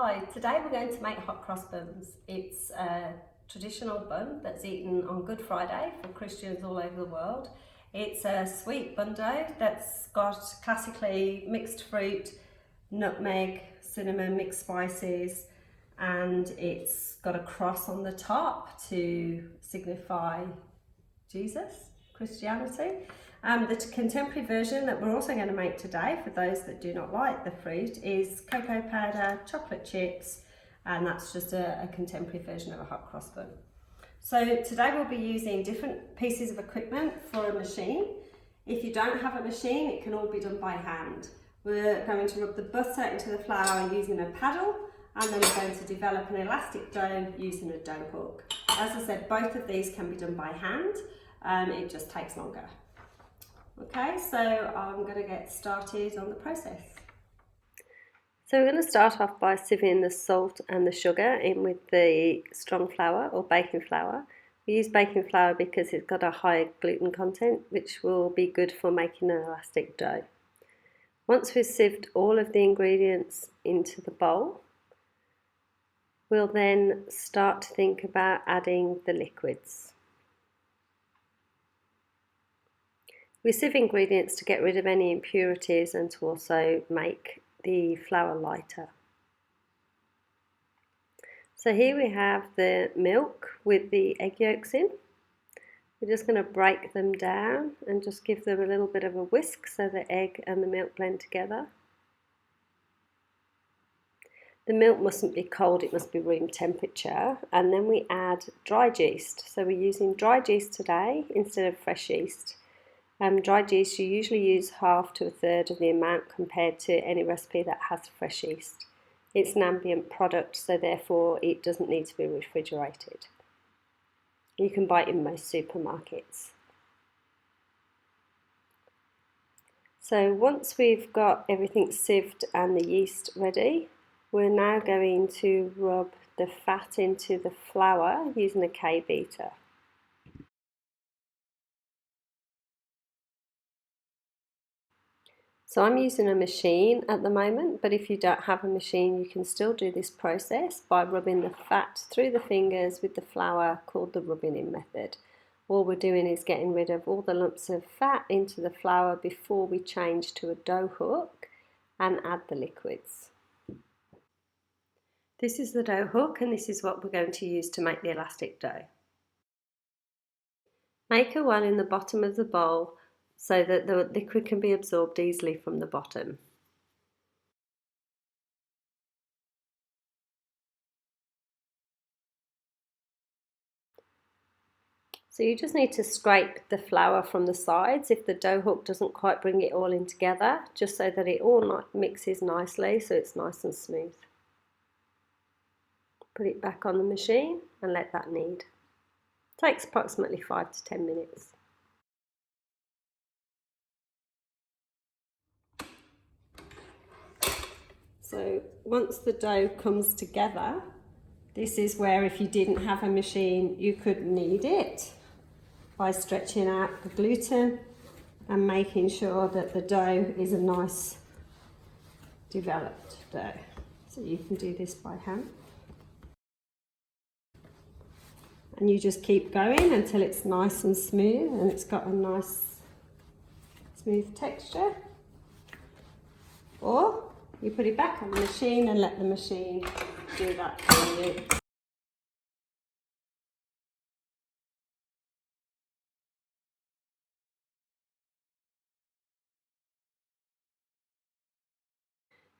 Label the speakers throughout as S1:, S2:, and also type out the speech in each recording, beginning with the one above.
S1: Hi, today we're going to make hot cross buns. It's a traditional bun that's eaten on Good Friday for Christians all over the world. It's a sweet bun dough that's got classically mixed fruit, nutmeg, cinnamon, mixed spices, and it's got a cross on the top to signify Jesus, Christianity. The contemporary version that we're also going to make today, for those that do not like the fruit, is cocoa powder, chocolate chips, and that's just a contemporary version of a hot cross bun. So today we'll be using different pieces of equipment for a machine. If you don't have a machine, it can all be done by hand. We're going to rub the butter into the flour using a paddle, and then we're going to develop an elastic dough using a dough hook. As I said, both of these can be done by hand. It just takes longer. Okay, so I'm going to get started on the process. So we're going to start off by sieving the salt and the sugar in with the strong flour or baking flour. We use baking flour because it's got a high gluten content, which will be good for making an elastic dough. Once we've sieved all of the ingredients into the bowl, we'll then start to think about adding the liquids. We sieve ingredients to get rid of any impurities and to also make the flour lighter. So here we have the milk with the egg yolks in. We're just going to break them down and just give them a little bit of a whisk so the egg and the milk blend together. The milk mustn't be cold, it must be room temperature, and then we add dry yeast. So we're using dry yeast today instead of fresh yeast. Dried yeast, you usually use half to a third of the amount compared to any recipe that has fresh yeast. It's an ambient product, so therefore it doesn't need to be refrigerated. You can buy it in most supermarkets. So once we've got everything sieved and the yeast ready, we're now going to rub the fat into the flour using a K-beater. So I'm using a machine at the moment, but if you don't have a machine, you can still do this process by rubbing the fat through the fingers with the flour, called the rubbing in method. All we're doing is getting rid of all the lumps of fat into the flour before we change to a dough hook and add the liquids. This is the dough hook, and this is what we're going to use to make the elastic dough. Make a well in the bottom of the bowl so that the liquid can be absorbed easily from the bottom. So you just need to scrape the flour from the sides if the dough hook doesn't quite bring it all in together, just so that it all mixes nicely so it's nice and smooth. Put it back on the machine and let that knead. It takes approximately 5 to 10 minutes. So once the dough comes together, this is where, if you didn't have a machine, you could knead it by stretching out the gluten and making sure that the dough is a nice developed dough. So you can do this by hand. And you just keep going until it's nice and smooth and it's got a nice smooth texture. Or you put it back on the machine and let the machine do that for you.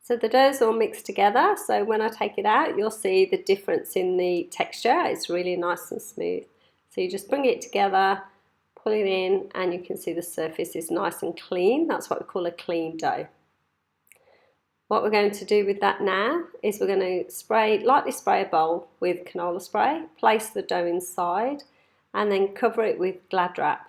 S1: So the dough's all mixed together, so when I take it out, you'll see the difference in the texture. It's really nice and smooth. So you just bring it together, pull it in, and you can see the surface is nice and clean. That's what we call a clean dough. What we're going to do with that now is we're going to lightly spray a bowl with canola spray, place the dough inside, and then cover it with Glad wrap.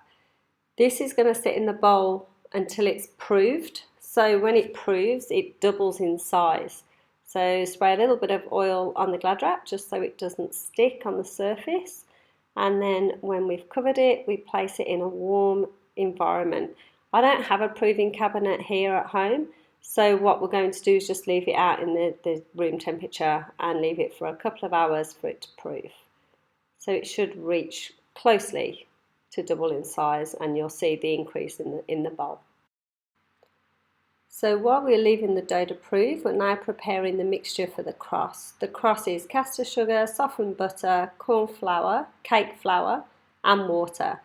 S1: This is going to sit in the bowl until it's proofed. So when it proves, it doubles in size. So spray a little bit of oil on the Glad wrap just so it doesn't stick on the surface. And then when we've covered it, we place it in a warm environment. I don't have a proving cabinet here at home, So what we're going to do is just leave it out in the room temperature and leave it for a couple of hours for it to proof. So it should reach closely to double in size, and you'll see the increase in the bowl. So while we're leaving the dough to proof, we're now preparing the mixture for the cross. The cross is caster sugar, softened butter, corn flour, cake flour and water.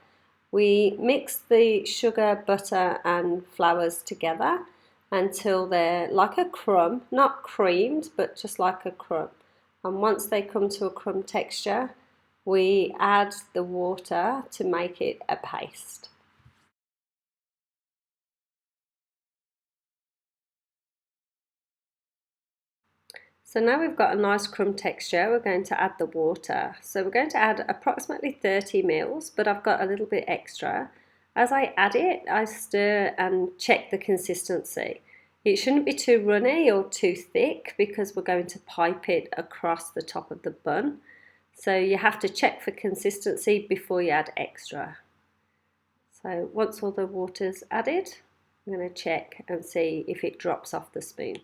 S1: We mix the sugar, butter and flours together until they're like a crumb, not creamed, but just like a crumb. And once they come to a crumb texture, we add the water to make it a paste. So now we've got a nice crumb texture, we're going to add the water. So we're going to add approximately 30 mils, but I've got a little bit extra. As I add it, I stir and check the consistency. It shouldn't be too runny or too thick because we're going to pipe it across the top of the bun. So you have to check for consistency before you add extra. So once all the water's added, I'm going to check and see if it drops off the spoon.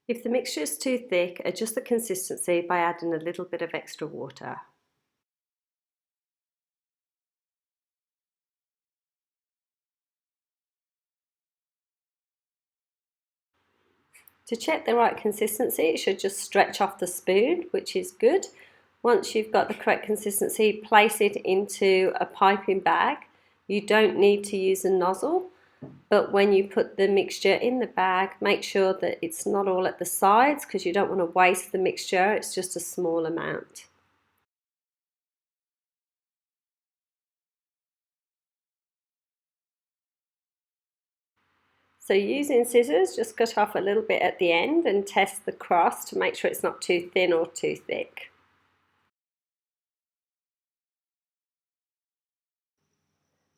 S1: If the mixture is too thick, adjust the consistency by adding a little bit of extra water. To check the right consistency, it should just stretch off the spoon, which is good. Once you've got the correct consistency, place it into a piping bag. You don't need to use a nozzle, but when you put the mixture in the bag, make sure that it's not all at the sides because you don't want to waste the mixture, it's just a small amount. So using scissors, just cut off a little bit at the end and test the crust to make sure it's not too thin or too thick.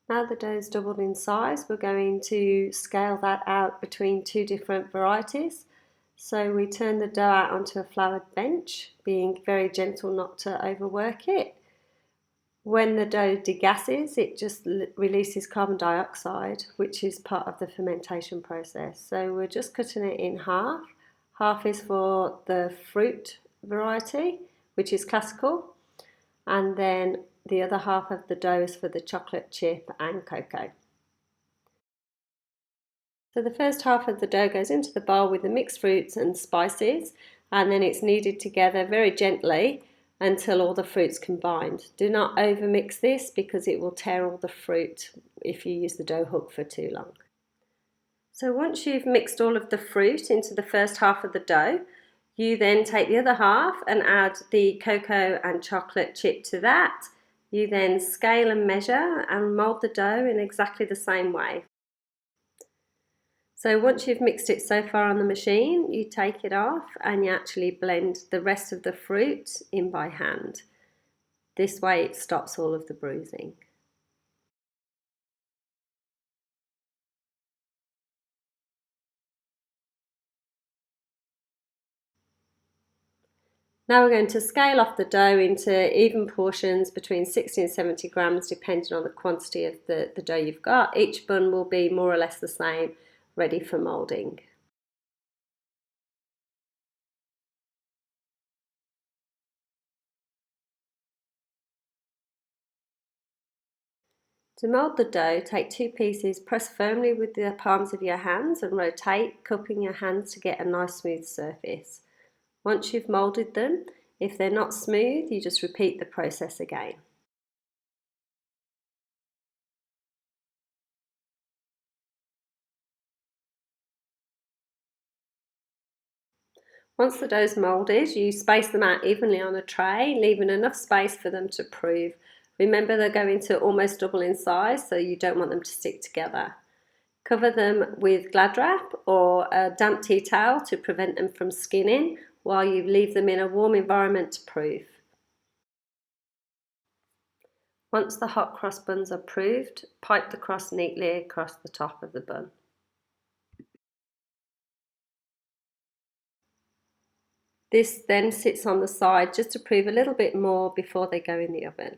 S1: Now the dough's doubled in size, we're going to scale that out between two different varieties. So we turn the dough out onto a floured bench, being very gentle not to overwork it. When the dough degasses, it just releases carbon dioxide, which is part of the fermentation process. So we're just cutting it in half. Half is for the fruit variety, which is classical, and then the other half of the dough is for the chocolate chip and cocoa. So the first half of the dough goes into the bowl with the mixed fruits and spices, and then it's kneaded together very gently until all the fruits combined. Do not overmix this because it will tear all the fruit if you use the dough hook for too long. So once you've mixed all of the fruit into the first half of the dough, you then take the other half and add the cocoa and chocolate chip to that. You then scale and measure and mould the dough in exactly the same way. So once you've mixed it so far on the machine, you take it off and you actually blend the rest of the fruit in by hand. This way it stops all of the bruising. Now we're going to scale off the dough into even portions between 60 and 70 grams depending on the quantity of the dough you've got. Each bun will be more or less the same, ready for moulding. To mould the dough, take two pieces, press firmly with the palms of your hands and rotate, cupping your hands to get a nice smooth surface. Once you've moulded them, if they're not smooth, you just repeat the process again. Once the dough's moulded, you space them out evenly on a tray, leaving enough space for them to prove. Remember, they're going to almost double in size, so you don't want them to stick together. Cover them with Glad wrap or a damp tea towel to prevent them from skinning while you leave them in a warm environment to prove. Once the hot cross buns are proofed, pipe the crust neatly across the top of the bun. This then sits on the side just to prove a little bit more before they go in the oven.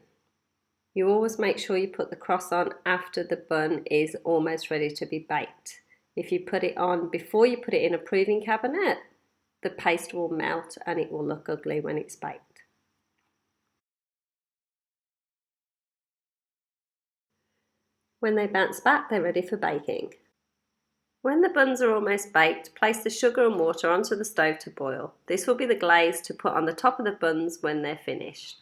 S1: You always make sure you put the cross on after the bun is almost ready to be baked. If you put it on before you put it in a proving cabinet, the paste will melt and it will look ugly when it's baked. When they bounce back, they're ready for baking. When the buns are almost baked, place the sugar and water onto the stove to boil. This will be the glaze to put on the top of the buns when they're finished.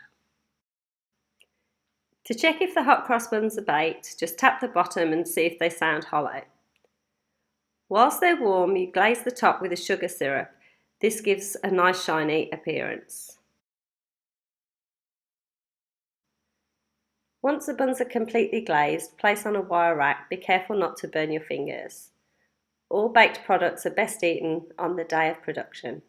S1: To check if the hot cross buns are baked, just tap the bottom and see if they sound hollow. Whilst they're warm, you glaze the top with a sugar syrup. This gives a nice shiny appearance. Once the buns are completely glazed, place on a wire rack. Be careful not to burn your fingers. All baked products are best eaten on the day of production.